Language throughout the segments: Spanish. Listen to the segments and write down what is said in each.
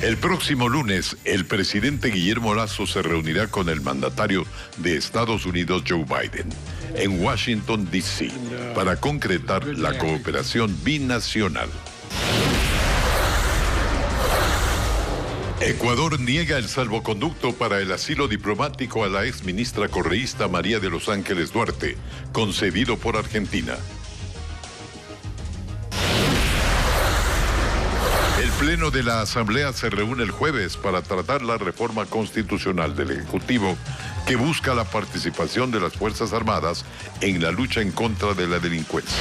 El próximo lunes, el presidente Guillermo Lasso se reunirá con el mandatario de Estados Unidos, Joe Biden, en Washington, D.C., para concretar la cooperación binacional. Ecuador niega el salvoconducto para el asilo diplomático a la exministra correísta María de los Ángeles Duarte, concedido por Argentina. El Pleno de la Asamblea se reúne el jueves para tratar la reforma constitucional del Ejecutivo que busca la participación de las Fuerzas Armadas en la lucha en contra de la delincuencia.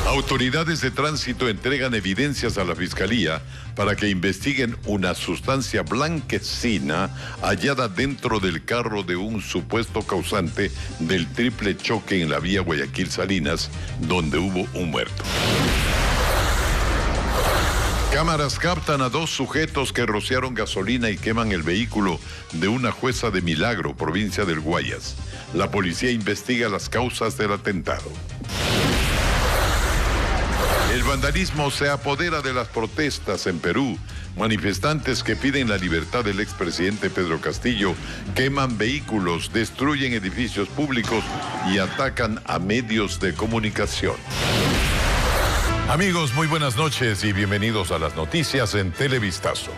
Autoridades de tránsito entregan evidencias a la Fiscalía para que investiguen una sustancia blanquecina hallada dentro del carro de un supuesto causante del triple choque en la vía Guayaquil-Salinas, donde hubo un muerto. Cámaras captan a 2 sujetos que rociaron gasolina y queman el vehículo de una jueza de Milagro, provincia del Guayas. La policía investiga las causas del atentado. El vandalismo se apodera de las protestas en Perú. Manifestantes que piden la libertad del expresidente Pedro Castillo queman vehículos, destruyen edificios públicos y atacan a medios de comunicación. Amigos, muy buenas noches y bienvenidos a las noticias en Televistazo.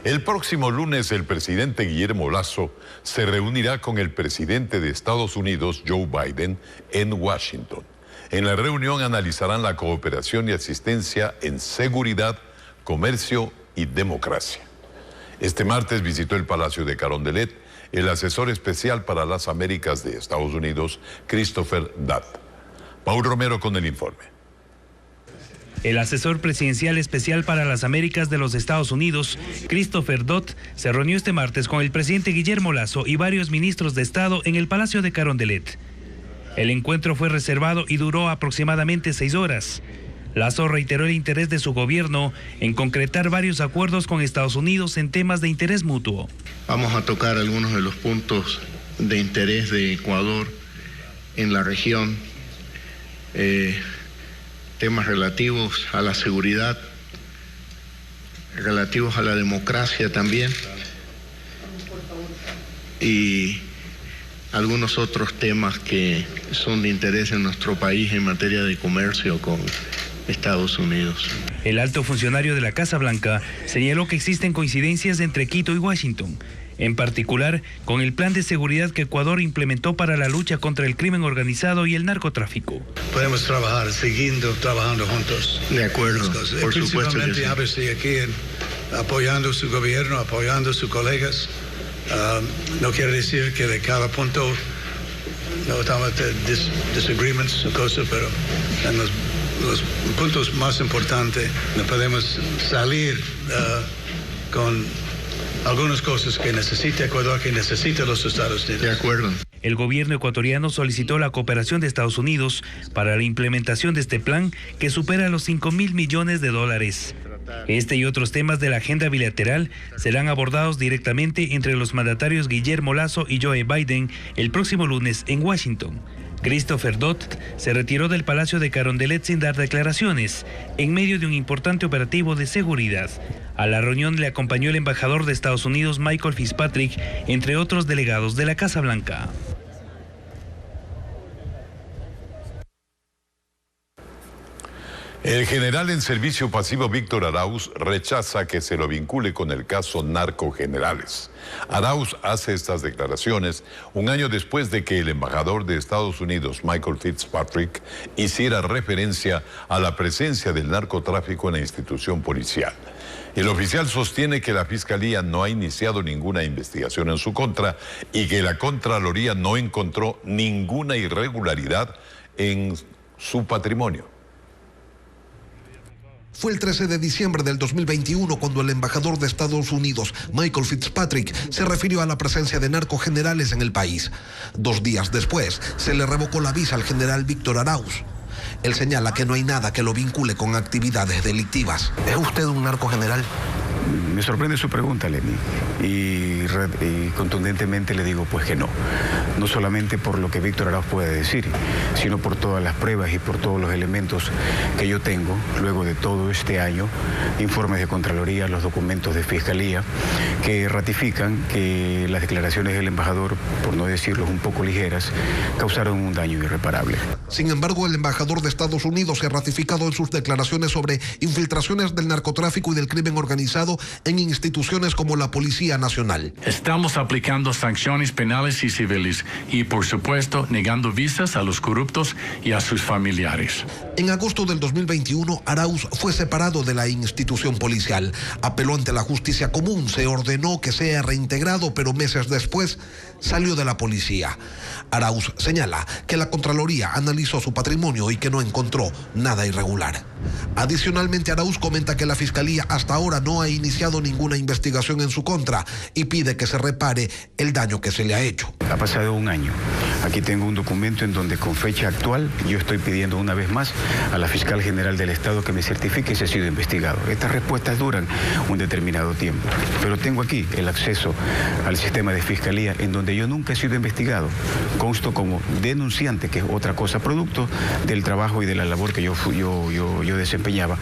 El próximo lunes el presidente Guillermo Lasso se reunirá con el presidente de Estados Unidos, Joe Biden, en Washington. En la reunión analizarán la cooperación y asistencia en seguridad, comercio y democracia. Este martes visitó el Palacio de Carondelet el asesor especial para las Américas de Estados Unidos, Christopher Dodd. Paul Romero con el informe. El asesor presidencial especial para las Américas de los Estados Unidos, Christopher Dodd, se reunió este martes con el presidente Guillermo Lasso y varios ministros de Estado en el Palacio de Carondelet. El encuentro fue reservado y duró aproximadamente 6 horas. Lasso reiteró el interés de su gobierno en concretar varios acuerdos con Estados Unidos en temas de interés mutuo. Vamos a tocar algunos de los puntos de interés de Ecuador en la región. Temas relativos a la seguridad, relativos a la democracia también, y algunos otros temas que son de interés en nuestro país en materia de comercio con Estados Unidos. El alto funcionario de la Casa Blanca señaló que existen coincidencias entre Quito y Washington, en particular con el plan de seguridad que Ecuador implementó para la lucha contra el crimen organizado y el narcotráfico. Podemos siguiendo trabajando juntos. De acuerdo, por supuesto que sí. A ver si aquí apoyando su gobierno, apoyando a sus colegas. No quiere decir que de cada punto no estamos en disagreements, cosas, pero en los puntos más importantes no podemos salir con algunas cosas que necesita Ecuador, que necesita los Estados Unidos. De acuerdo. El gobierno ecuatoriano solicitó la cooperación de Estados Unidos para la implementación de este plan que supera los $5.000 millones. Este y otros temas de la agenda bilateral serán abordados directamente entre los mandatarios Guillermo Lasso y Joe Biden el próximo lunes en Washington. Christopher Dodd se retiró del Palacio de Carondelet sin dar declaraciones, en medio de un importante operativo de seguridad. A la reunión le acompañó el embajador de Estados Unidos, Michael Fitzpatrick, entre otros delegados de la Casa Blanca. El general en servicio pasivo Víctor Arauz rechaza que se lo vincule con el caso Narcogenerales. Arauz hace estas declaraciones un año después de que el embajador de Estados Unidos, Michael Fitzpatrick, hiciera referencia a la presencia del narcotráfico en la institución policial. El oficial sostiene que la Fiscalía no ha iniciado ninguna investigación en su contra y que la Contraloría no encontró ninguna irregularidad en su patrimonio. Fue el 13 de diciembre del 2021 cuando el embajador de Estados Unidos, Michael Fitzpatrick, se refirió a la presencia de narcogenerales en el país. 2 días después, se le revocó la visa al general Víctor Arauz. Él señala que no hay nada que lo vincule con actividades delictivas. ¿Es usted un narcogeneral? Me sorprende su pregunta, Lenny, y contundentemente le digo pues que no. No solamente por lo que Víctor Arauz puede decir, sino por todas las pruebas y por todos los elementos que yo tengo, luego de todo este año, informes de Contraloría, los documentos de Fiscalía, que ratifican que las declaraciones del embajador, por no decirlo un poco ligeras, causaron un daño irreparable. Sin embargo, el embajador de Estados Unidos se ha ratificado en sus declaraciones sobre infiltraciones del narcotráfico y del crimen organizado en instituciones como la Policía Nacional. Estamos aplicando sanciones penales y civiles y, por supuesto, negando visas a los corruptos y a sus familiares. En agosto del 2021, Arauz fue separado de la institución policial. Apeló ante la justicia común, se ordenó que sea reintegrado, pero meses después salió de la policía. Arauz señala que la Contraloría analizó su patrimonio y que no encontró nada irregular. Adicionalmente, Arauz comenta que la Fiscalía hasta ahora no ha iniciado ninguna investigación en su contra y pide que se repare el daño que se le ha hecho. Ha pasado un año. Aquí tengo un documento en donde con fecha actual yo estoy pidiendo una vez más a la Fiscal General del Estado que me certifique si ha sido investigado. Estas respuestas duran un determinado tiempo, pero tengo aquí el acceso al sistema de Fiscalía en donde yo nunca he sido investigado. Consto como denunciante, que es otra cosa, producto del trabajo y de la labor que yo desempeñaba.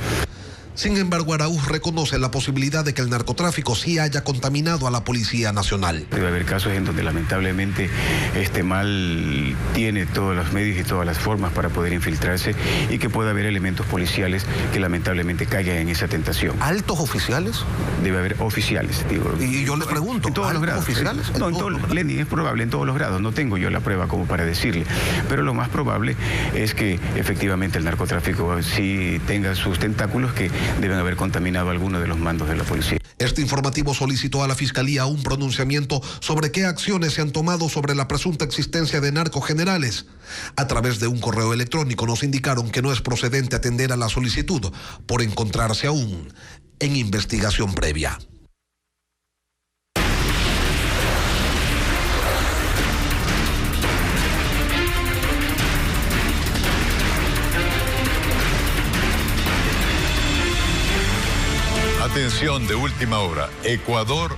Sin embargo, Arauz reconoce la posibilidad de que el narcotráfico sí haya contaminado a la Policía Nacional. Debe haber casos en donde lamentablemente este mal tiene todos los medios y todas las formas para poder infiltrarse y que pueda haber elementos policiales que lamentablemente caigan en esa tentación. ¿Altos oficiales? Debe haber oficiales, digo. Y yo le pregunto, ¿en todos los grados? ¿Oficiales? No, Lenny, es probable en todos los grados. No tengo yo la prueba como para decirle, pero lo más probable es que efectivamente el narcotráfico sí tenga sus tentáculos que deben haber contaminado algunos de los mandos de la policía. Este informativo solicitó a la Fiscalía un pronunciamiento sobre qué acciones se han tomado sobre la presunta existencia de narcogenerales. A través de un correo electrónico nos indicaron que no es procedente atender a la solicitud por encontrarse aún en investigación previa. Atención de última hora. Ecuador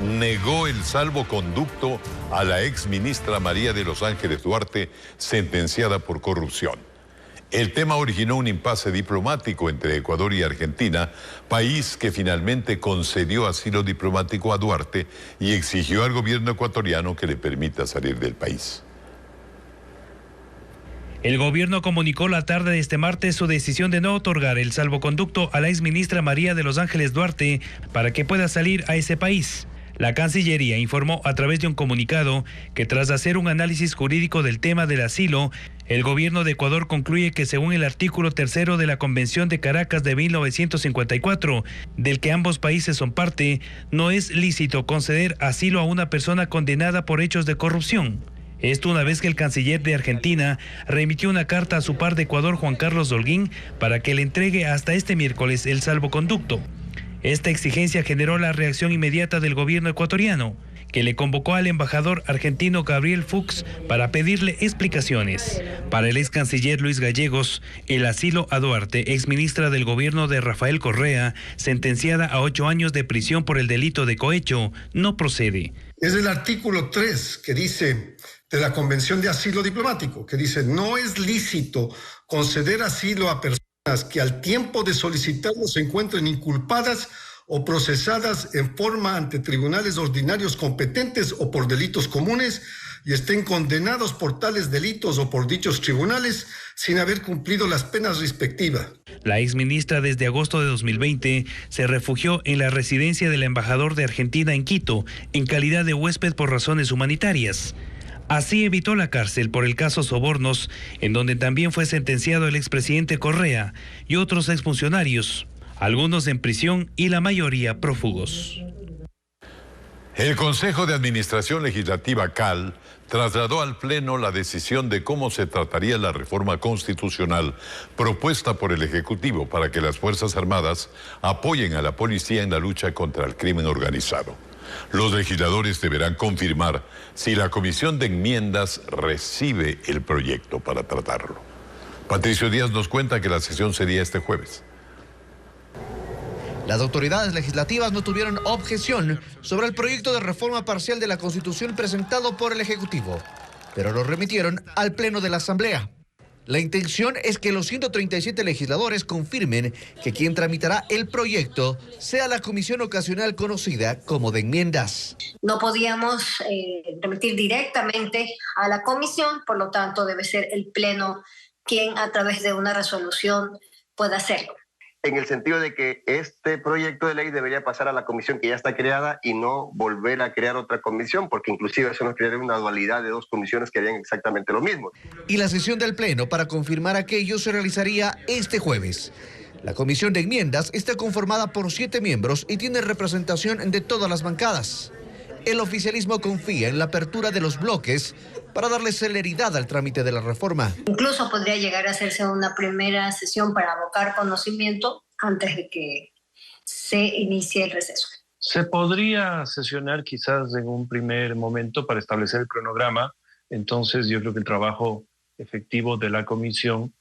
negó el salvoconducto a la exministra María de los Ángeles Duarte, sentenciada por corrupción. El tema originó un impasse diplomático entre Ecuador y Argentina, país que finalmente concedió asilo diplomático a Duarte y exigió al gobierno ecuatoriano que le permita salir del país. El gobierno comunicó la tarde de este martes su decisión de no otorgar el salvoconducto a la exministra María de los Ángeles Duarte para que pueda salir a ese país. La Cancillería informó a través de un comunicado que tras hacer un análisis jurídico del tema del asilo, el gobierno de Ecuador concluye que según el artículo 3 de la Convención de Caracas de 1954, del que ambos países son parte, no es lícito conceder asilo a una persona condenada por hechos de corrupción. Esto una vez que el canciller de Argentina remitió una carta a su par de Ecuador, Juan Carlos Holguín, para que le entregue hasta este miércoles el salvoconducto. Esta exigencia generó la reacción inmediata del gobierno ecuatoriano, que le convocó al embajador argentino Gabriel Fuchs para pedirle explicaciones. Para el ex canciller Luis Gallegos, el asilo a Duarte, exministra del gobierno de Rafael Correa, sentenciada a 8 años de prisión por el delito de cohecho, no procede. Es el artículo 3 que dice de la Convención de Asilo Diplomático, que dice: no es lícito conceder asilo a personas que al tiempo de solicitarlo se encuentren inculpadas o procesadas en forma ante tribunales ordinarios competentes o por delitos comunes y estén condenados por tales delitos o por dichos tribunales sin haber cumplido las penas respectivas. La exministra desde agosto de 2020 se refugió en la residencia del embajador de Argentina en Quito en calidad de huésped por razones humanitarias. Así evitó la cárcel por el caso Sobornos, en donde también fue sentenciado el expresidente Correa y otros exfuncionarios, algunos en prisión y la mayoría prófugos. El Consejo de Administración Legislativa CAL trasladó al Pleno la decisión de cómo se trataría la reforma constitucional propuesta por el Ejecutivo para que las Fuerzas Armadas apoyen a la policía en la lucha contra el crimen organizado. Los legisladores deberán confirmar si la Comisión de Enmiendas recibe el proyecto para tratarlo. Patricio Díaz nos cuenta que la sesión sería este jueves. Las autoridades legislativas no tuvieron objeción sobre el proyecto de reforma parcial de la Constitución presentado por el Ejecutivo, pero lo remitieron al Pleno de la Asamblea. La intención es que los 137 legisladores confirmen que quien tramitará el proyecto sea la comisión ocasional conocida como de enmiendas. No podíamos remitir directamente a la comisión, por lo tanto debe ser el Pleno quien a través de una resolución pueda hacerlo. En el sentido de que este proyecto de ley debería pasar a la comisión que ya está creada y no volver a crear otra comisión, porque inclusive eso nos crearía una dualidad de dos comisiones que harían exactamente lo mismo. Y la sesión del Pleno para confirmar aquello se realizaría este jueves. La comisión de enmiendas está conformada por 7 miembros y tiene representación de todas las bancadas. El oficialismo confía en la apertura de los bloques para darle celeridad al trámite de la reforma. Incluso podría llegar a hacerse una primera sesión para abocar conocimiento antes de que se inicie el receso. Se podría sesionar quizás en un primer momento para establecer el cronograma. Entonces yo creo que el trabajo efectivo de la comisión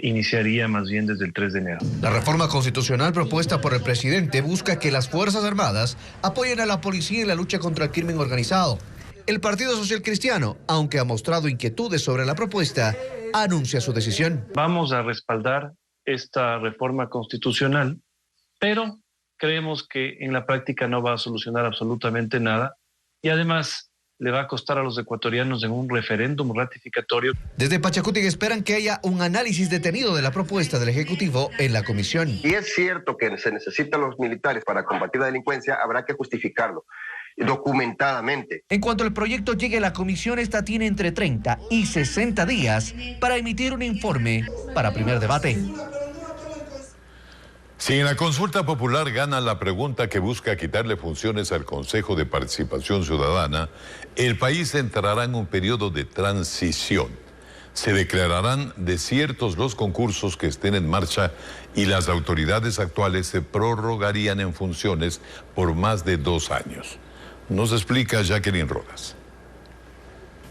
iniciaría más bien desde el 3 de enero. La reforma constitucional propuesta por el presidente busca que las Fuerzas Armadas apoyen a la policía en la lucha contra el crimen organizado. El Partido Social Cristiano, aunque ha mostrado inquietudes sobre la propuesta, anuncia su decisión. Vamos a respaldar esta reforma constitucional, pero creemos que en la práctica no va a solucionar absolutamente nada y además le va a costar a los ecuatorianos en un referéndum ratificatorio. Desde Pachacuti esperan que haya un análisis detenido de la propuesta del Ejecutivo en la comisión. Y es cierto que se necesitan los militares para combatir la delincuencia, habrá que justificarlo documentadamente. En cuanto el proyecto llegue a la comisión, esta tiene entre 30 y 60 días para emitir un informe para primer debate. Si en la consulta popular gana la pregunta que busca quitarle funciones al Consejo de Participación Ciudadana, el país entrará en un periodo de transición. Se declararán desiertos los concursos que estén en marcha y las autoridades actuales se prorrogarían en funciones por más de 2 años. Nos explica Jacqueline Rodas.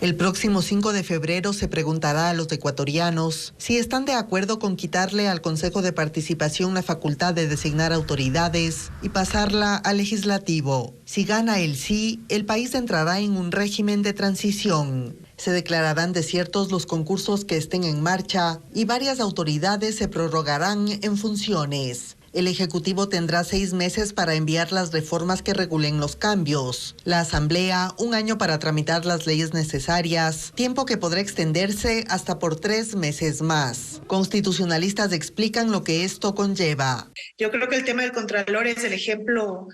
El próximo 5 de febrero se preguntará a los ecuatorianos si están de acuerdo con quitarle al Consejo de Participación la facultad de designar autoridades y pasarla al legislativo. Si gana el sí, el país entrará en un régimen de transición. Se declararán desiertos los concursos que estén en marcha y varias autoridades se prorrogarán en funciones. El Ejecutivo tendrá 6 meses para enviar las reformas que regulen los cambios. La Asamblea, 1 año para tramitar las leyes necesarias, tiempo que podrá extenderse hasta por 3 meses más. Constitucionalistas explican lo que esto conlleva. Yo creo que el tema del Contralor es el ejemplo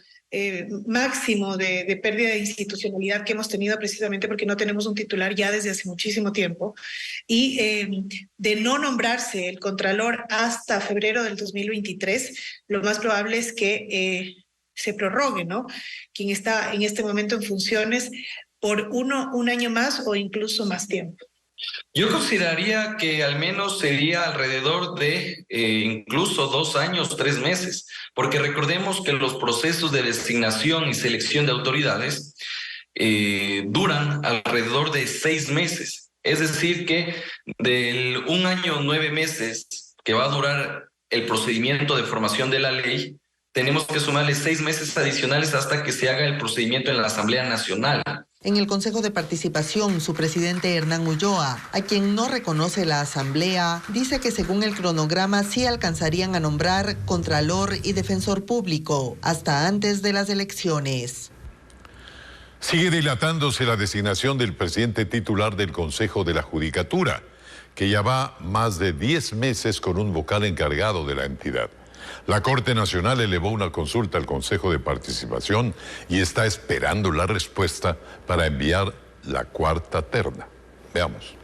máximo de pérdida de institucionalidad que hemos tenido precisamente porque no tenemos un titular ya desde hace muchísimo tiempo y de no nombrarse el Contralor hasta febrero del 2023, lo más probable es que se prorrogue, ¿no? Quien está en este momento en funciones por un año más o incluso más tiempo. Yo consideraría que al menos sería alrededor de incluso 2 años, 3 meses, porque recordemos que los procesos de designación y selección de autoridades duran alrededor de 6 meses. Es decir que del 1 año, 9 meses que va a durar el procedimiento de formación de la ley, tenemos que sumarle 6 meses adicionales hasta que se haga el procedimiento en la Asamblea Nacional. En el Consejo de Participación, su presidente Hernán Ulloa, a quien no reconoce la Asamblea, dice que según el cronograma sí alcanzarían a nombrar Contralor y Defensor Público hasta antes de las elecciones. Sigue dilatándose la designación del presidente titular del Consejo de la Judicatura, que ya va más de 10 meses con un vocal encargado de la entidad. La Corte Nacional elevó una consulta al Consejo de Participación y está esperando la respuesta para enviar la 4ª terna. Veamos.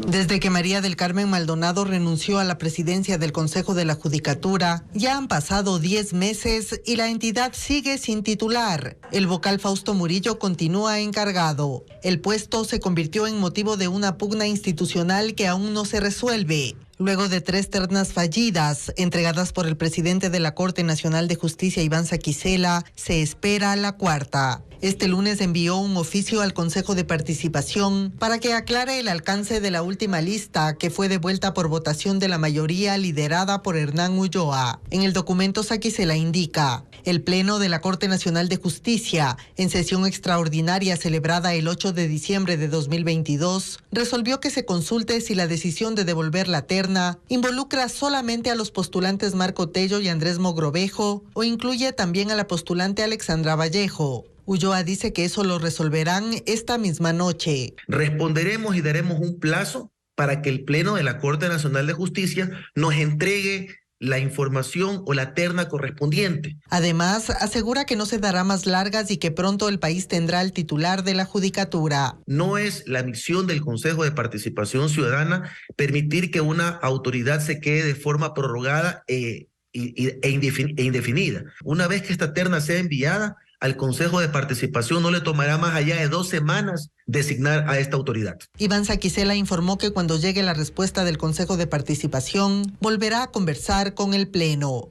Desde que María del Carmen Maldonado renunció a la presidencia del Consejo de la Judicatura, ya han pasado 10 meses y la entidad sigue sin titular. El vocal Fausto Murillo continúa encargado. El puesto se convirtió en motivo de una pugna institucional que aún no se resuelve. Luego de 3 ternas fallidas entregadas por el presidente de la Corte Nacional de Justicia, Iván Saquicela, se espera la cuarta. Este lunes envió un oficio al Consejo de Participación para que aclare el alcance de la última lista, que fue devuelta por votación de la mayoría liderada por Hernán Ulloa. En el documento, Saquicela indica: el Pleno de la Corte Nacional de Justicia, en sesión extraordinaria celebrada el 8 de diciembre de 2022, resolvió que se consulte si la decisión de devolver la terna involucra solamente a los postulantes Marco Tello y Andrés Mogrovejo o incluye también a la postulante Alexandra Vallejo. Ulloa dice que eso lo resolverán esta misma noche. Responderemos y daremos un plazo para que el Pleno de la Corte Nacional de Justicia nos entregue la información o la terna correspondiente. Además, asegura que no se dará más largas y que pronto el país tendrá el titular de la judicatura. No es la misión del Consejo de Participación Ciudadana permitir que una autoridad se quede de forma prorrogada e indefinida. Una vez que esta terna sea enviada al Consejo de Participación, no le tomará más allá de 2 semanas designar a esta autoridad. Iván Saquicela informó que cuando llegue la respuesta del Consejo de Participación, volverá a conversar con el Pleno.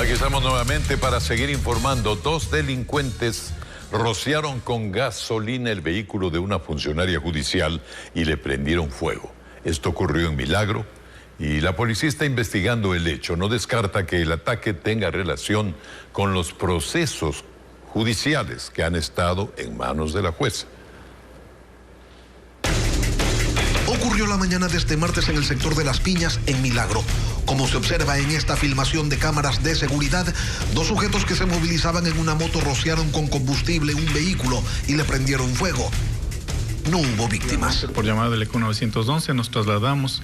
Aquí estamos nuevamente para seguir informando. 2 delincuentes rociaron con gasolina el vehículo de una funcionaria judicial y le prendieron fuego. Esto ocurrió en Milagro y la policía está investigando el hecho. No descarta que el ataque tenga relación con los procesos judiciales que han estado en manos de la jueza. Ocurrió la mañana de este martes en el sector de Las Piñas, en Milagro. Como se observa en esta filmación de cámaras de seguridad, 2 sujetos que se movilizaban en una moto rociaron con combustible un vehículo y le prendieron fuego. No hubo víctimas. Por llamada del ECO 911 nos trasladamos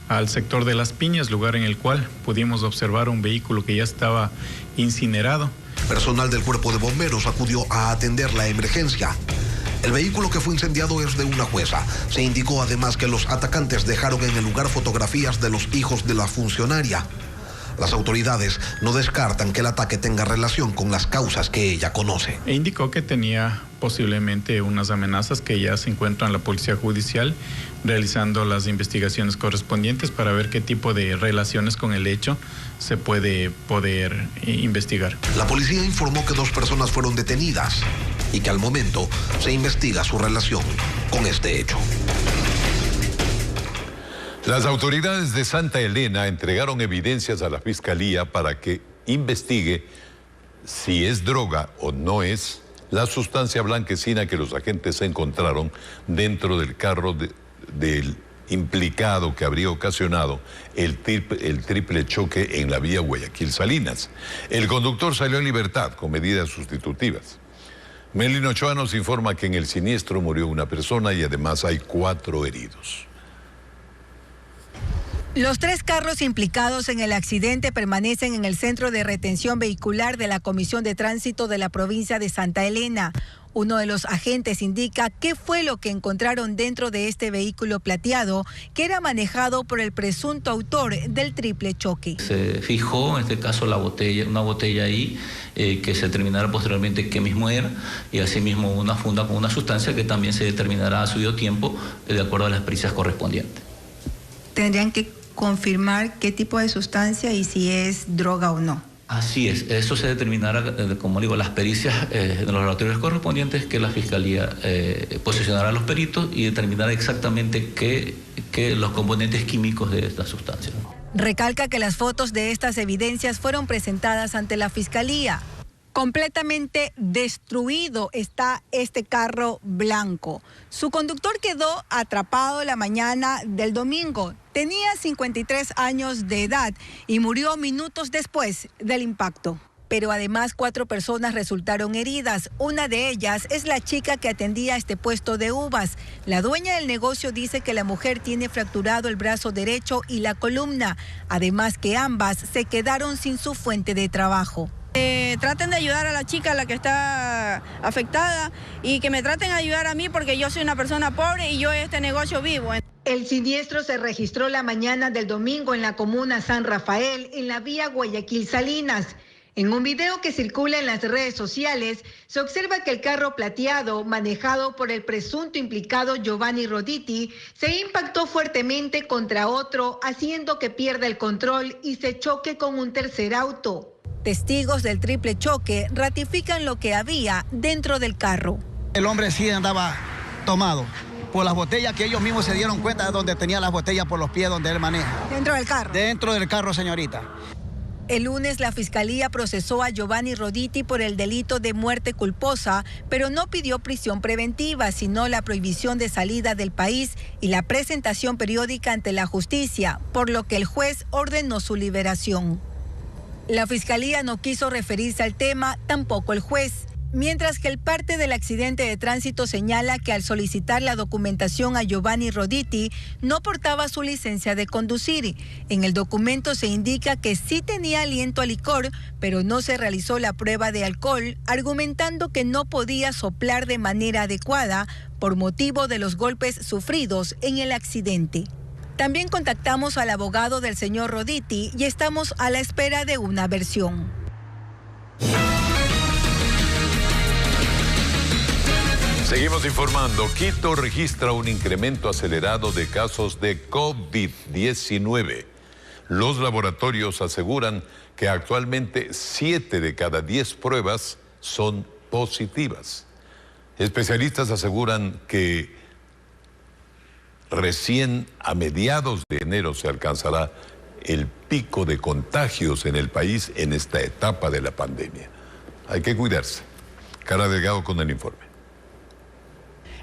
al sector de Las Piñas, lugar en el cual pudimos observar un vehículo que ya estaba incinerado. Personal del Cuerpo de Bomberos acudió a atender la emergencia. El vehículo que fue incendiado es de una jueza. Se indicó además que los atacantes dejaron en el lugar fotografías de los hijos de la funcionaria. Las autoridades no descartan que el ataque tenga relación con las causas que ella conoce. E indicó que tenía posiblemente unas amenazas, que ya se encuentran la Policía Judicial realizando las investigaciones correspondientes para ver qué tipo de relaciones con el hecho se puede poder investigar. La policía informó que 2 personas fueron detenidas y que al momento se investiga su relación con este hecho. Las autoridades de Santa Elena entregaron evidencias a la Fiscalía para que investigue si es droga o no es la sustancia blanquecina que los agentes encontraron dentro del carro del implicado que habría ocasionado el triple choque en la vía Guayaquil-Salinas. El conductor salió en libertad con medidas sustitutivas. Melino Ochoa nos informa que en el siniestro murió una persona y además hay 4 heridos. Los 3 carros implicados en el accidente permanecen en el centro de retención vehicular de la Comisión de Tránsito de la provincia de Santa Elena. Uno de los agentes indica qué fue lo que encontraron dentro de este vehículo plateado que era manejado por el presunto autor del triple choque. Se fijó, en este caso, una botella ahí que se determinará posteriormente qué mismo era, y asimismo una funda con una sustancia que también se determinará a su debido tiempo de acuerdo a las pericias correspondientes. Tendrían que confirmar qué tipo de sustancia y si es droga o no. Así es, eso se determinará, como digo, las pericias de los laboratorios correspondientes, que la Fiscalía posicionará a los peritos y determinará exactamente qué los componentes químicos de esta sustancia. Recalca que las fotos de estas evidencias fueron presentadas ante la Fiscalía. Completamente destruido está este carro blanco. Su conductor quedó atrapado la mañana del domingo. Tenía 53 años de edad y murió minutos después del impacto. Pero además 4 personas resultaron heridas. Una de ellas es la chica que atendía este puesto de uvas. La dueña del negocio dice que la mujer tiene fracturado el brazo derecho y la columna. Además que ambas se quedaron sin su fuente de trabajo. Traten de ayudar a la chica, la que está afectada, y que me traten de ayudar a mí porque yo soy una persona pobre y yo este negocio vivo. El siniestro se registró la mañana del domingo en la comuna San Rafael, en la vía Guayaquil-Salinas. En un video que circula en las redes sociales, se observa que el carro plateado, manejado por el presunto implicado Giovanni Roditi, se impactó fuertemente contra otro, haciendo que pierda el control y se choque con un tercer auto. Testigos del triple choque ratifican lo que había dentro del carro. El hombre sí andaba tomado por las botellas, que ellos mismos se dieron cuenta de donde tenía las botellas por los pies donde él maneja. ¿Dentro del carro? Dentro del carro, señorita. El lunes la Fiscalía procesó a Giovanni Roditi por el delito de muerte culposa, pero no pidió prisión preventiva, sino la prohibición de salida del país y la presentación periódica ante la justicia, por lo que el juez ordenó su liberación. La Fiscalía no quiso referirse al tema, tampoco el juez. Mientras que el parte del accidente de tránsito señala que al solicitar la documentación a Giovanni Roditi no portaba su licencia de conducir. En el documento se indica que sí tenía aliento a licor, pero no se realizó la prueba de alcohol, argumentando que no podía soplar de manera adecuada por motivo de los golpes sufridos en el accidente. También contactamos al abogado del señor Roditi y estamos a la espera de una versión. Seguimos informando. Quito registra un incremento acelerado de casos de COVID-19. Los laboratorios aseguran que actualmente 7 de cada 10 pruebas son positivas. Especialistas aseguran que recién a mediados de enero se alcanzará el pico de contagios en el país en esta etapa de la pandemia. Hay que cuidarse. Cara Delgado con el informe.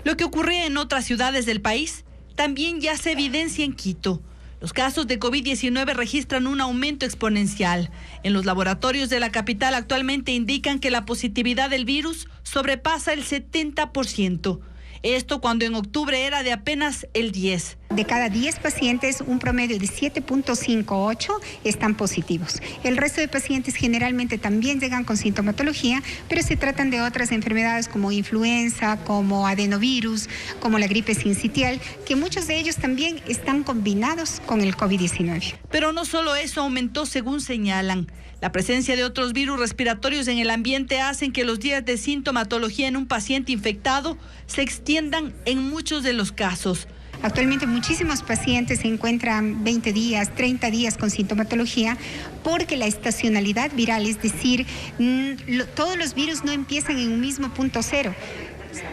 Lo que ocurría en otras ciudades del país también ya se evidencia en Quito. Los casos de COVID-19 registran un aumento exponencial. En los laboratorios de la capital actualmente indican que la positividad del virus sobrepasa el 70%. Esto cuando en octubre era de apenas el 10%. De cada 10 pacientes, un promedio de 7.58 están positivos. El resto de pacientes generalmente también llegan con sintomatología, pero se tratan de otras enfermedades como influenza, como adenovirus, como la gripe sincitial, que muchos de ellos también están combinados con el COVID-19. Pero no solo eso aumentó según señalan. La presencia de otros virus respiratorios en el ambiente hacen que los días de sintomatología en un paciente infectado se extiendan en muchos de los casos. Actualmente muchísimos pacientes se encuentran 20 días, 30 días con sintomatología porque la estacionalidad viral, es decir, todos los virus no empiezan en un mismo punto cero.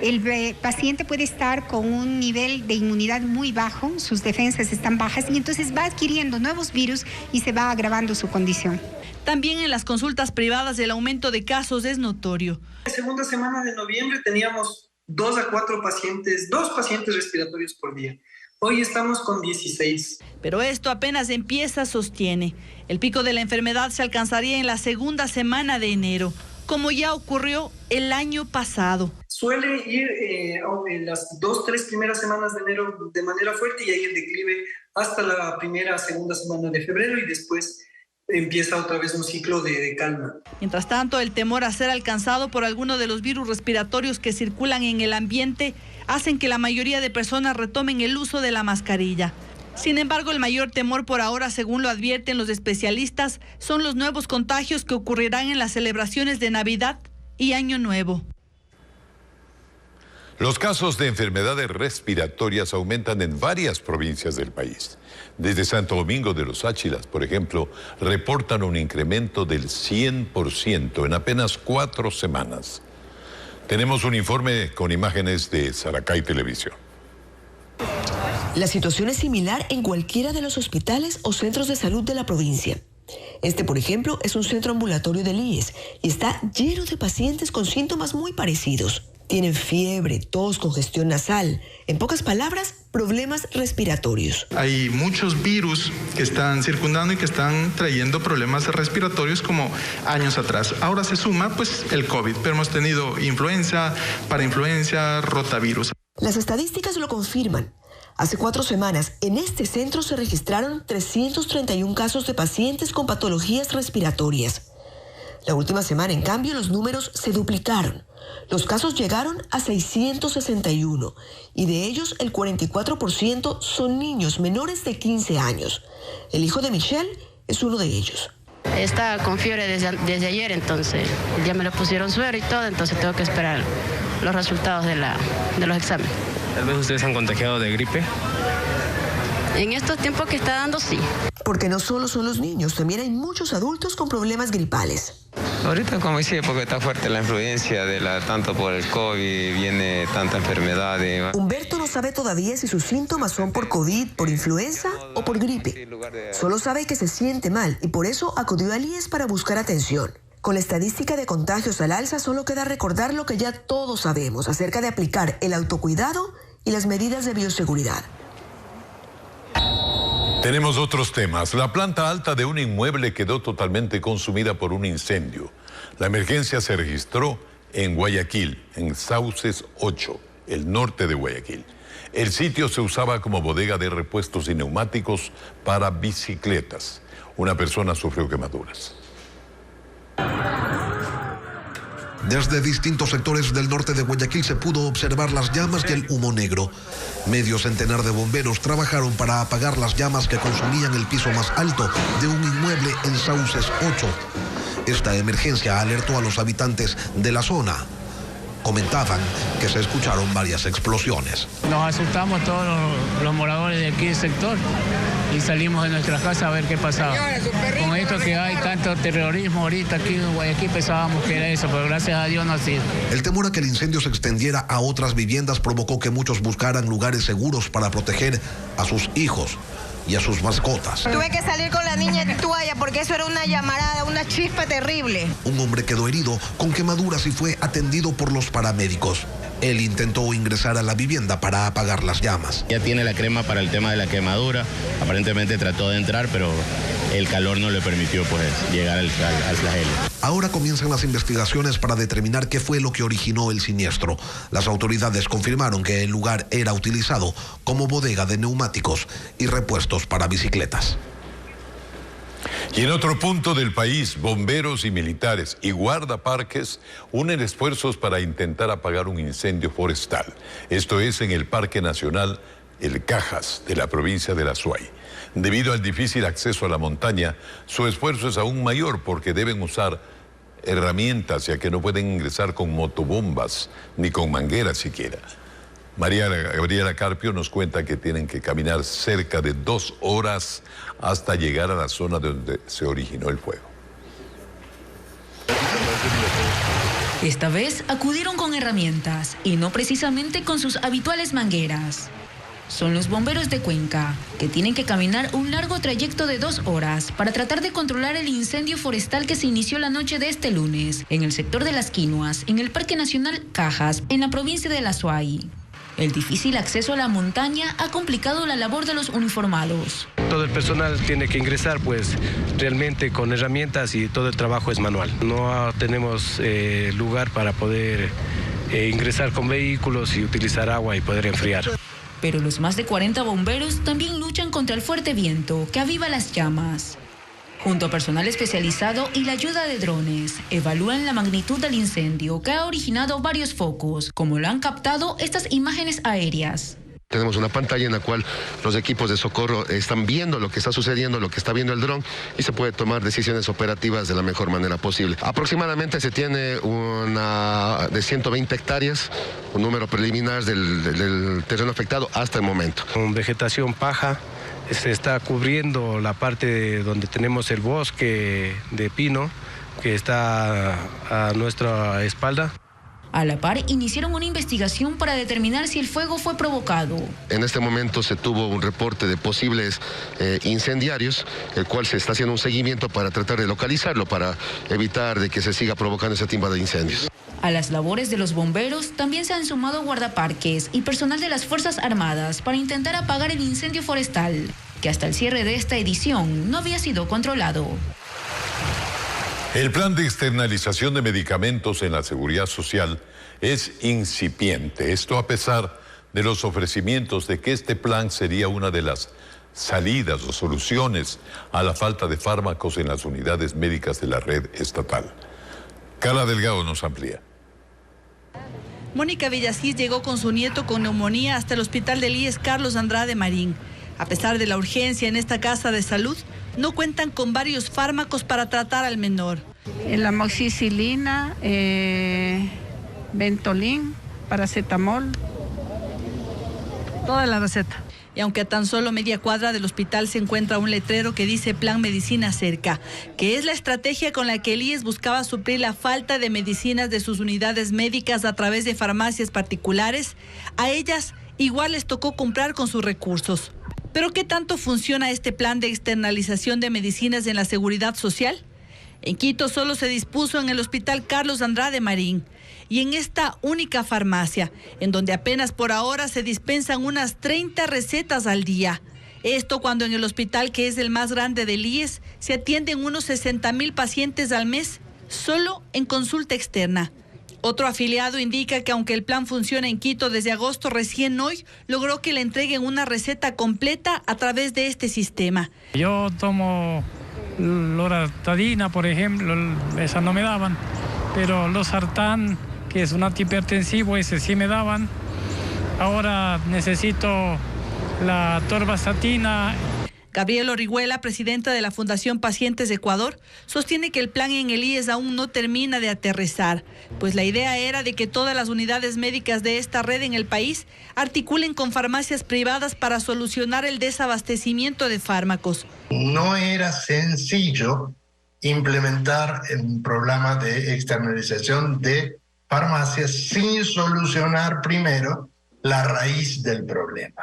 El paciente puede estar con un nivel de inmunidad muy bajo, sus defensas están bajas y entonces va adquiriendo nuevos virus y se va agravando su condición. También en las consultas privadas el aumento de casos es notorio. La segunda semana de noviembre teníamos 2 a 4 pacientes, 2 pacientes respiratorios por día. Hoy estamos con 16. Pero esto apenas empieza, sostiene. El pico de la enfermedad se alcanzaría en la segunda semana de enero, como ya ocurrió el año pasado. Suele ir en las 2-3 primeras semanas de enero de manera fuerte y ahí el declive hasta la segunda semana de febrero y después empieza otra vez un ciclo de calma. Mientras tanto, el temor a ser alcanzado por alguno de los virus respiratorios que circulan en el ambiente hacen que la mayoría de personas retomen el uso de la mascarilla. Sin embargo, el mayor temor por ahora, según lo advierten los especialistas, son los nuevos contagios que ocurrirán en las celebraciones de Navidad y Año Nuevo. Los casos de enfermedades respiratorias aumentan en varias provincias del país. Desde Santo Domingo de los Áchilas, por ejemplo, reportan un incremento del 100% en apenas 4 semanas. Tenemos un informe con imágenes de Saracay Televisión. La situación es similar en cualquiera de los hospitales o centros de salud de la provincia. Este, por ejemplo, es un centro ambulatorio del IES y está lleno de pacientes con síntomas muy parecidos. Tienen fiebre, tos, congestión nasal. En pocas palabras, problemas respiratorios. Hay muchos virus que están circundando y que están trayendo problemas respiratorios como años atrás. Ahora se suma pues el COVID, pero hemos tenido influenza, parainfluenza, rotavirus. Las estadísticas lo confirman. Hace 4 semanas, en este centro se registraron 331 casos de pacientes con patologías respiratorias. La última semana, en cambio, los números se duplicaron. Los casos llegaron a 661 y de ellos el 44% son niños menores de 15 años. El hijo de Michelle es uno de ellos. Está con fiebre desde ayer, entonces ya me le pusieron suero y todo, entonces tengo que esperar los resultados de los exámenes. ¿Tal vez ustedes han contagiado de gripe? En estos tiempos que está dando, sí. Porque no solo son los niños, también hay muchos adultos con problemas gripales. Ahorita, como decía, porque está fuerte la influencia tanto por el COVID, viene tanta enfermedad. Humberto no sabe todavía si sus síntomas son por COVID, por influenza o por gripe. Solo sabe que se siente mal y por eso acudió al IES para buscar atención. Con la estadística de contagios al alza, solo queda recordar lo que ya todos sabemos acerca de aplicar el autocuidado y las medidas de bioseguridad. Tenemos otros temas. La planta alta de un inmueble quedó totalmente consumida por un incendio. La emergencia se registró en Guayaquil, en Sauces 8, el norte de Guayaquil. El sitio se usaba como bodega de repuestos y neumáticos para bicicletas. Una persona sufrió quemaduras. Desde distintos sectores del norte de Guayaquil se pudo observar las llamas y el humo negro. Medio centenar de bomberos trabajaron para apagar las llamas que consumían el piso más alto de un inmueble en Sauces 8. Esta emergencia alertó a los habitantes de la zona. Comentaban que se escucharon varias explosiones. Nos asustamos todos los moradores de aquí del sector y salimos de nuestra casa a ver qué pasaba. Con esto que hay tanto terrorismo ahorita aquí en Guayaquil pensábamos que era eso, pero gracias a Dios no ha sido. El temor a que el incendio se extendiera a otras viviendas provocó que muchos buscaran lugares seguros para proteger a sus hijos y a sus mascotas. Tuve que salir con la niña en toalla porque eso era una llamarada, una chispa terrible. Un hombre quedó herido con quemaduras y fue atendido por los paramédicos. Él intentó ingresar a la vivienda para apagar las llamas. Ya tiene la crema para el tema de la quemadura. Aparentemente trató de entrar, pero el calor no le permitió llegar al flagelo. Ahora comienzan las investigaciones para determinar qué fue lo que originó el siniestro. Las autoridades confirmaron que el lugar era utilizado como bodega de neumáticos y repuestos para bicicletas. Y en otro punto del país, bomberos y militares y guardaparques unen esfuerzos para intentar apagar un incendio forestal. Esto es en el Parque Nacional El Cajas de la provincia de La Suay. Debido al difícil acceso a la montaña, su esfuerzo es aún mayor porque deben usar herramientas, ya que no pueden ingresar con motobombas ni con mangueras siquiera. María Gabriela Carpio nos cuenta que tienen que caminar cerca de 2 horas hasta llegar a la zona donde se originó el fuego. Esta vez acudieron con herramientas y no precisamente con sus habituales mangueras. Son los bomberos de Cuenca, que tienen que caminar un largo trayecto de 2 horas para tratar de controlar el incendio forestal que se inició la noche de este lunes en el sector de Las Quinoas, en el Parque Nacional Cajas, en la provincia de La Suay. El difícil acceso a la montaña ha complicado la labor de los uniformados. Todo el personal tiene que ingresar realmente con herramientas y todo el trabajo es manual. No tenemos lugar para poder ingresar con vehículos y utilizar agua y poder enfriar. Pero los más de 40 bomberos también luchan contra el fuerte viento que aviva las llamas. Junto a personal especializado y la ayuda de drones, evalúan la magnitud del incendio que ha originado varios focos, como lo han captado estas imágenes aéreas. Tenemos una pantalla en la cual los equipos de socorro están viendo lo que está sucediendo, lo que está viendo el dron y se puede tomar decisiones operativas de la mejor manera posible. Aproximadamente se tiene una de 120 hectáreas, un número preliminar del terreno afectado hasta el momento. Con vegetación paja. Se está cubriendo la parte donde tenemos el bosque de pino que está a nuestra espalda. A la par, iniciaron una investigación para determinar si el fuego fue provocado. En este momento se tuvo un reporte de posibles incendiarios, el cual se está haciendo un seguimiento para tratar de localizarlo, para evitar de que se siga provocando ese tipo de incendios. A las labores de los bomberos también se han sumado guardaparques y personal de las Fuerzas Armadas para intentar apagar el incendio forestal, que hasta el cierre de esta edición no había sido controlado. El plan de externalización de medicamentos en la seguridad social es incipiente. Esto a pesar de los ofrecimientos de que este plan sería una de las salidas o soluciones a la falta de fármacos en las unidades médicas de la red estatal. Carla Delgado nos amplía. Mónica Villasís llegó con su nieto con neumonía hasta el hospital del IES Carlos Andrade Marín. A pesar de la urgencia en esta casa de salud, no cuentan con varios fármacos para tratar al menor. La amoxicilina, Ventolin, paracetamol, toda la receta. Y aunque a tan solo media cuadra del hospital se encuentra un letrero que dice Plan Medicina Cerca, que es la estrategia con la que el IES buscaba suplir la falta de medicinas de sus unidades médicas a través de farmacias particulares, a ellas igual les tocó comprar con sus recursos. ¿Pero qué tanto funciona este plan de externalización de medicinas en la seguridad social? En Quito solo se dispuso en el Hospital Carlos Andrade Marín y en esta única farmacia, en donde apenas por ahora se dispensan unas 30 recetas al día. Esto cuando en el hospital, que es el más grande del IES, se atienden unos 60,000 pacientes al mes, solo en consulta externa. Otro afiliado indica que aunque el plan funciona en Quito desde agosto, recién hoy logró que le entreguen una receta completa a través de este sistema. Yo tomo loratadina, por ejemplo, esa no me daban, pero losartán, que es un antihipertensivo, ese sí me daban. Ahora necesito la torvastatina. Gabriel Orihuela, presidenta de la Fundación Pacientes de Ecuador, sostiene que el plan en el IES aún no termina de aterrizar, pues la idea era de que todas las unidades médicas de esta red en el país articulen con farmacias privadas para solucionar el desabastecimiento de fármacos. No era sencillo implementar un programa de externalización de farmacias sin solucionar primero la raíz del problema.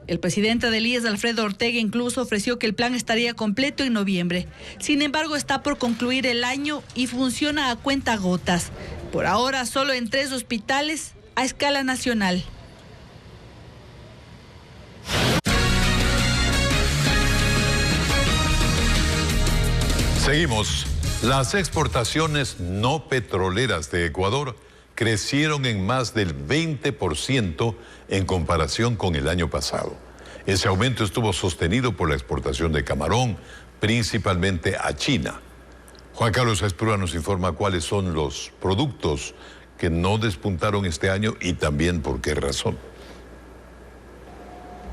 El presidente del IES, Alfredo Ortega, incluso ofreció que el plan estaría completo en noviembre. Sin embargo, está por concluir el año y funciona a cuentagotas. Por ahora, solo en 3 hospitales a escala nacional. Seguimos. Las exportaciones no petroleras de Ecuador crecieron en más del 20% en comparación con el año pasado. Ese aumento estuvo sostenido por la exportación de camarón, principalmente a China. Juan Carlos Espurúa nos informa cuáles son los productos que no despuntaron este año y también por qué razón.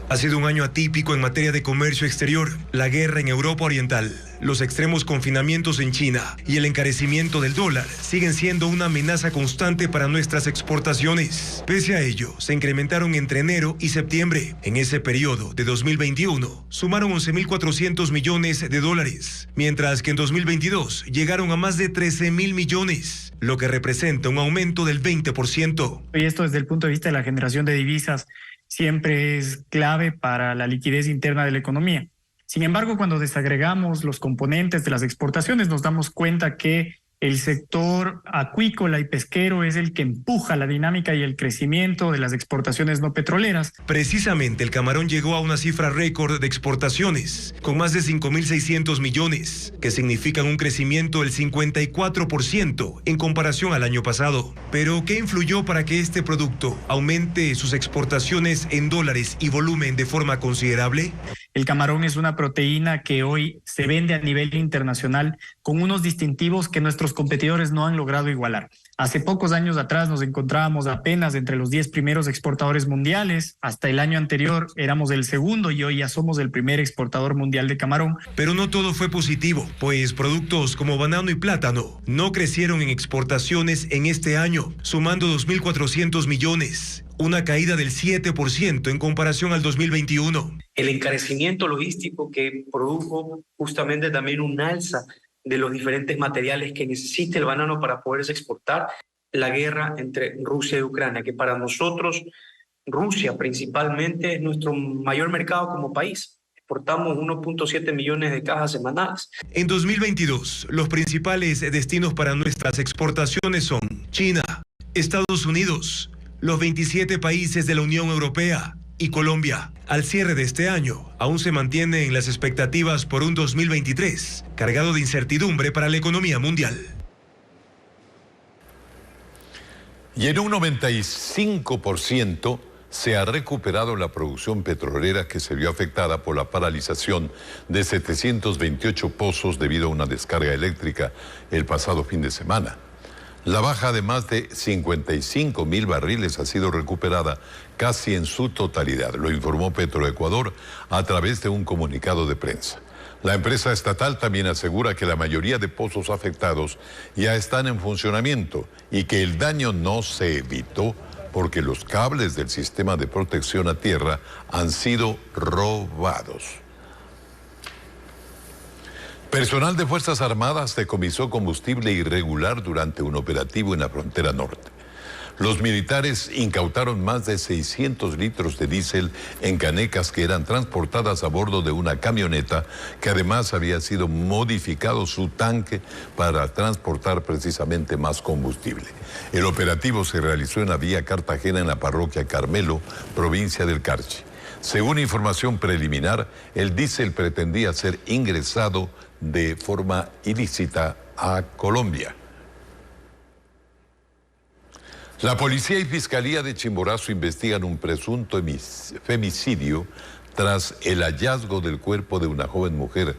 Ha sido un año atípico en materia de comercio exterior. La guerra en Europa Oriental, los extremos confinamientos en China y el encarecimiento del dólar siguen siendo una amenaza constante para nuestras exportaciones. Pese a ello, se incrementaron entre enero y septiembre. En ese periodo de 2021, sumaron 11.400 millones de dólares, mientras que en 2022 llegaron a más de 13.000 millones, lo que representa un aumento del 20%. Y esto desde el punto de vista de la generación de divisas siempre es clave para la liquidez interna de la economía. Sin embargo, cuando desagregamos los componentes de las exportaciones, nos damos cuenta que el sector acuícola y pesquero es el que empuja la dinámica y el crecimiento de las exportaciones no petroleras. Precisamente el camarón llegó a una cifra récord de exportaciones, con más de 5.600 millones, que significan un crecimiento del 54% en comparación al año pasado. Pero, ¿qué influyó para que este producto aumente sus exportaciones en dólares y volumen de forma considerable? El camarón es una proteína que hoy se vende a nivel internacional con unos distintivos que nuestros competidores no han logrado igualar. Hace pocos años atrás nos encontrábamos apenas entre los 10 primeros exportadores mundiales. Hasta el año anterior éramos el segundo y hoy ya somos el primer exportador mundial de camarón. Pero no todo fue positivo, pues productos como banano y plátano no crecieron en exportaciones en este año, sumando 2.400 millones. Una caída del 7% en comparación al 2021. El encarecimiento logístico que produjo justamente también un alza de los diferentes materiales que necesita el banano para poderse exportar. La guerra entre Rusia y Ucrania, que para nosotros, Rusia principalmente, es nuestro mayor mercado como país. Exportamos 1.7 millones de cajas semanales. En 2022, los principales destinos para nuestras exportaciones son China, Estados Unidos, los 27 países de la Unión Europea y Colombia. Al cierre de este año, aún se mantienen las expectativas por un 2023 cargado de incertidumbre para la economía mundial. Y en un 95% se ha recuperado la producción petrolera que se vio afectada por la paralización de 728 pozos debido a una descarga eléctrica el pasado fin de semana. La baja de más de 55.000 barriles ha sido recuperada casi en su totalidad, lo informó Petroecuador a través de un comunicado de prensa. La empresa estatal también asegura que la mayoría de pozos afectados ya están en funcionamiento y que el daño no se evitó porque los cables del sistema de protección a tierra han sido robados. Personal de Fuerzas Armadas decomisó combustible irregular durante un operativo en la frontera norte. Los militares incautaron más de 600 litros de diésel en canecas que eran transportadas a bordo de una camioneta que además había sido modificado su tanque para transportar precisamente más combustible. El operativo se realizó en la vía Cartagena en la parroquia Carmelo, provincia del Carchi. Según información preliminar, el diésel pretendía ser ingresado de forma ilícita a Colombia. La policía y fiscalía de Chimborazo investigan un presunto femicidio tras el hallazgo del cuerpo de una joven mujer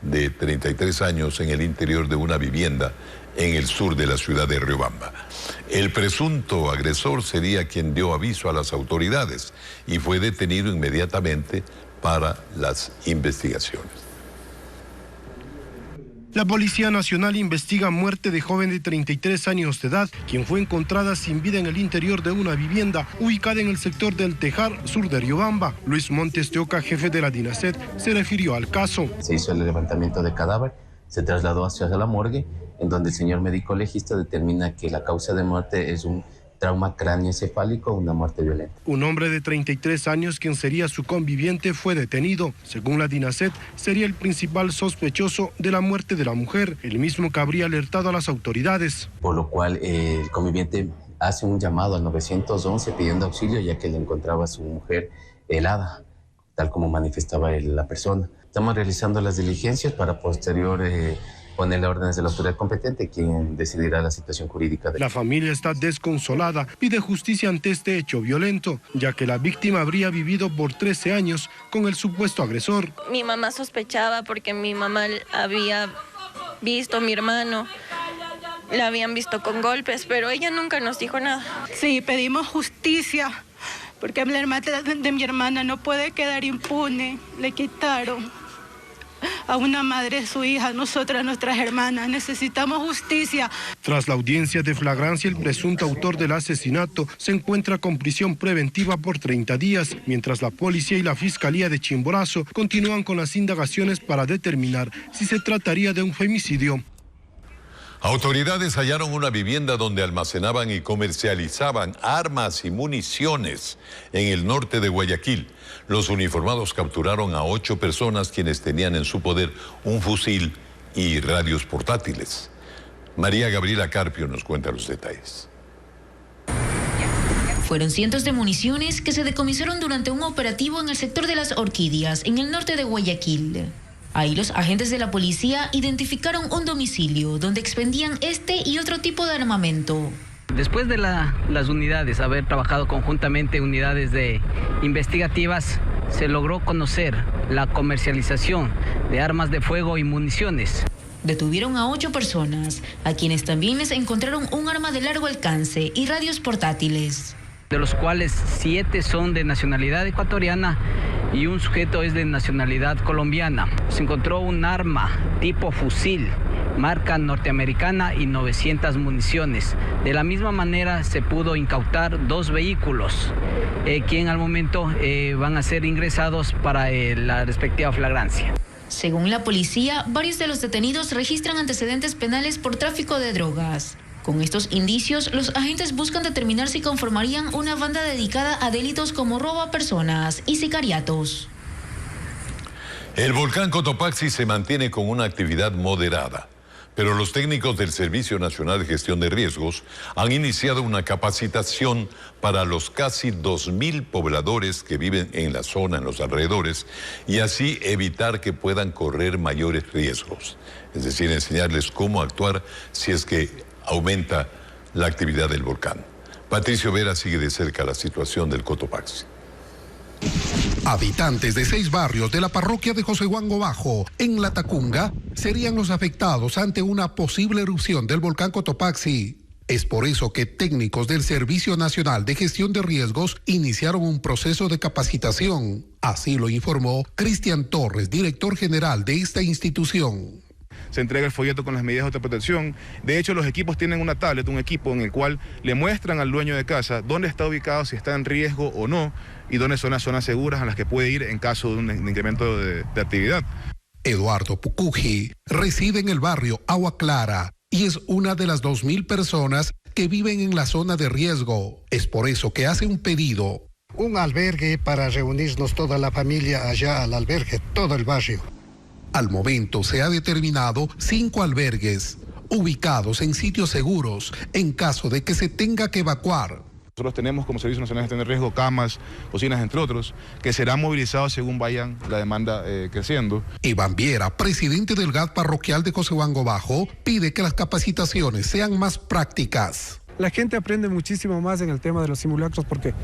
de 33 años en el interior de una vivienda en el sur de la ciudad de Riobamba. El presunto agresor sería quien dio aviso a las autoridades y fue detenido inmediatamente para las investigaciones. La Policía Nacional investiga muerte de joven de 33 años de edad, quien fue encontrada sin vida en el interior de una vivienda ubicada en el sector del Tejar, sur de Riobamba. Luis Montes de Oca, jefe de la DINASET, se refirió al caso. Se hizo el levantamiento de cadáver, se trasladó hacia la morgue, en donde el señor médico legista determina que la causa de muerte es un trauma cráneoencefálico, una muerte violenta. Un hombre de 33 años, quien sería su conviviente, fue detenido. Según la DINASET, sería el principal sospechoso de la muerte de la mujer, el mismo que habría alertado a las autoridades. Por lo cual el conviviente hace un llamado al 911 pidiendo auxilio, ya que le encontraba a su mujer helada, tal como manifestaba la persona. Estamos realizando las diligencias para posterior ponerle órdenes de la autoridad competente, quien decidirá la situación jurídica. La familia está desconsolada, pide justicia ante este hecho violento, ya que la víctima habría vivido por 13 años con el supuesto agresor. Mi mamá sospechaba porque mi mamá había visto a mi hermano, la habían visto con golpes, pero ella nunca nos dijo nada. Sí, pedimos justicia, porque la hermana de mi hermana no puede quedar impune, le quitaron a una madre su hija, nosotras, nuestras hermanas, necesitamos justicia. Tras la audiencia de flagrancia, el presunto autor del asesinato se encuentra con prisión preventiva por 30 días, mientras la policía y la fiscalía de Chimborazo continúan con las indagaciones para determinar si se trataría de un femicidio. Autoridades hallaron una vivienda donde almacenaban y comercializaban armas y municiones en el norte de Guayaquil. Los uniformados capturaron a 8 personas quienes tenían en su poder un fusil y radios portátiles. María Gabriela Carpio nos cuenta los detalles. Fueron cientos de municiones que se decomisaron durante un operativo en el sector de las Orquídeas, en el norte de Guayaquil. Ahí los agentes de la policía identificaron un domicilio donde expendían este y otro tipo de armamento. Después de las unidades, haber trabajado conjuntamente unidades investigativas, se logró conocer la comercialización de armas de fuego y municiones. Detuvieron a 8 personas, a quienes también les encontraron un arma de largo alcance y radios portátiles. De los cuales 7 son de nacionalidad ecuatoriana y un sujeto es de nacionalidad colombiana. Se encontró un arma tipo fusil, marca norteamericana y 900 municiones. De la misma manera se pudo incautar 2 vehículos, que al momento van a ser ingresados para la respectiva flagrancia. Según la policía, varios de los detenidos registran antecedentes penales por tráfico de drogas. Con estos indicios, los agentes buscan determinar si conformarían una banda dedicada a delitos como robo a personas y sicariatos. El volcán Cotopaxi se mantiene con una actividad moderada, pero los técnicos del Servicio Nacional de Gestión de Riesgos han iniciado una capacitación para los casi 2.000 pobladores que viven en la zona, en los alrededores, y así evitar que puedan correr mayores riesgos. Es decir, enseñarles cómo actuar si es que aumenta la actividad del volcán. Patricio Vera sigue de cerca la situación del Cotopaxi. Habitantes de 6 barrios de la parroquia de José Huango Bajo, en La Tacunga, serían los afectados ante una posible erupción del volcán Cotopaxi. Es por eso que técnicos del Servicio Nacional de Gestión de Riesgos iniciaron un proceso de capacitación. Así lo informó Cristian Torres, director general de esta institución. Se entrega el folleto con las medidas de protección. De hecho, los equipos tienen una tablet, un equipo en el cual le muestran al dueño de casa dónde está ubicado, si está en riesgo o no, y dónde son las zonas seguras a las que puede ir en caso de un incremento de actividad. Eduardo Pucuji reside en el barrio Agua Clara y es una de las 2.000 personas que viven en la zona de riesgo. Es por eso que hace un pedido. Un albergue para reunirnos toda la familia allá al albergue, todo el barrio. Al momento se ha determinado 5 albergues ubicados en sitios seguros en caso de que se tenga que evacuar. Nosotros tenemos como Servicio Nacional de Gestión de Riesgo camas, cocinas, entre otros, que serán movilizados según vayan la demanda creciendo. Iván Viera, presidente del GAD parroquial de Cocebango Bajo, pide que las capacitaciones sean más prácticas. La gente aprende muchísimo más en el tema de los simulacros porque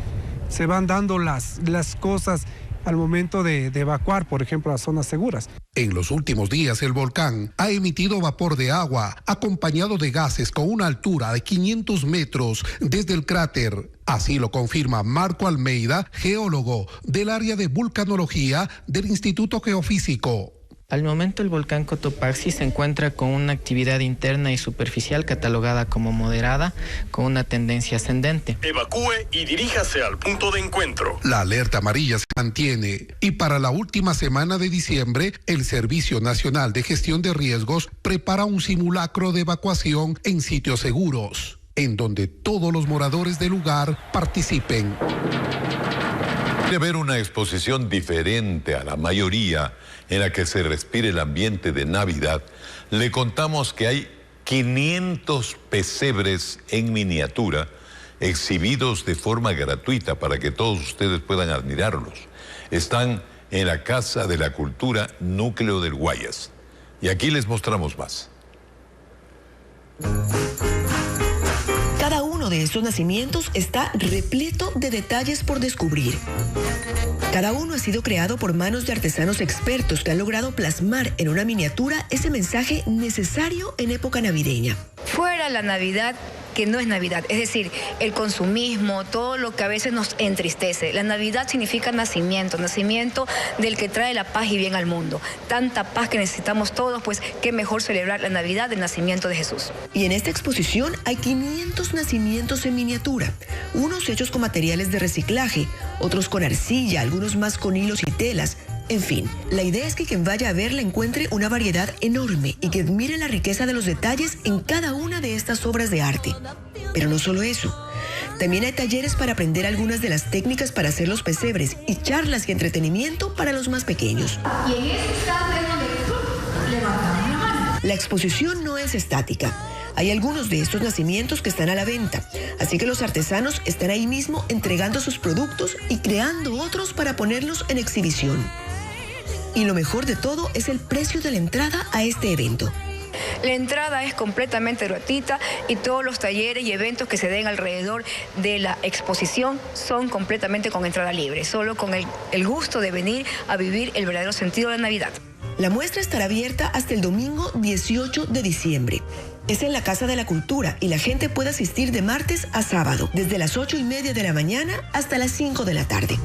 se van dando las cosas al momento de evacuar, por ejemplo, las zonas seguras. En los últimos días, el volcán ha emitido vapor de agua acompañado de gases con una altura de 500 metros desde el cráter. Así lo confirma Marco Almeida, geólogo del área de vulcanología del Instituto Geofísico. Al momento el volcán Cotopaxi se encuentra con una actividad interna y superficial catalogada como moderada, con una tendencia ascendente. Evacúe y diríjase al punto de encuentro. La alerta amarilla se mantiene y para la última semana de diciembre, el Servicio Nacional de Gestión de Riesgos prepara un simulacro de evacuación en sitios seguros, en donde todos los moradores del lugar participen. De ver una exposición diferente a la mayoría en la que se respire el ambiente de Navidad, le contamos que hay 500 pesebres en miniatura exhibidos de forma gratuita para que todos ustedes puedan admirarlos. Están en la Casa de la Cultura Núcleo del Guayas. Y aquí les mostramos más. Cada uno de estos nacimientos está repleto de detalles por descubrir. Cada uno ha sido creado por manos de artesanos expertos que han logrado plasmar en una miniatura ese mensaje necesario en época navideña. Fuera la Navidad, que no es Navidad, es decir, el consumismo, todo lo que a veces nos entristece. La Navidad significa nacimiento del que trae la paz y bien al mundo. Tanta paz que necesitamos todos, pues qué mejor celebrar la Navidad del nacimiento de Jesús. Y en esta exposición hay 500 nacimientos en miniatura, unos hechos con materiales de reciclaje, otros con arcilla, algunos más con hilos y telas. En fin, la idea es que quien vaya a verla encuentre una variedad enorme y que admire la riqueza de los detalles en cada una de estas obras de arte. Pero no solo eso. También hay talleres para aprender algunas de las técnicas para hacer los pesebres y charlas y entretenimiento para los más pequeños. Y en ese instante es donde levantamos la mano. La exposición no es estática. Hay algunos de estos nacimientos que están a la venta, así que los artesanos están ahí mismo entregando sus productos y creando otros para ponerlos en exhibición. Y lo mejor de todo es el precio de la entrada a este evento. La entrada es completamente gratuita y todos los talleres y eventos que se den alrededor de la exposición son completamente con entrada libre, solo con el gusto de venir a vivir el verdadero sentido de la Navidad. La muestra estará abierta hasta el domingo 18 de diciembre. Es en la Casa de la Cultura y la gente puede asistir de martes a sábado, desde las 8:30 de la mañana hasta las 5 de la tarde.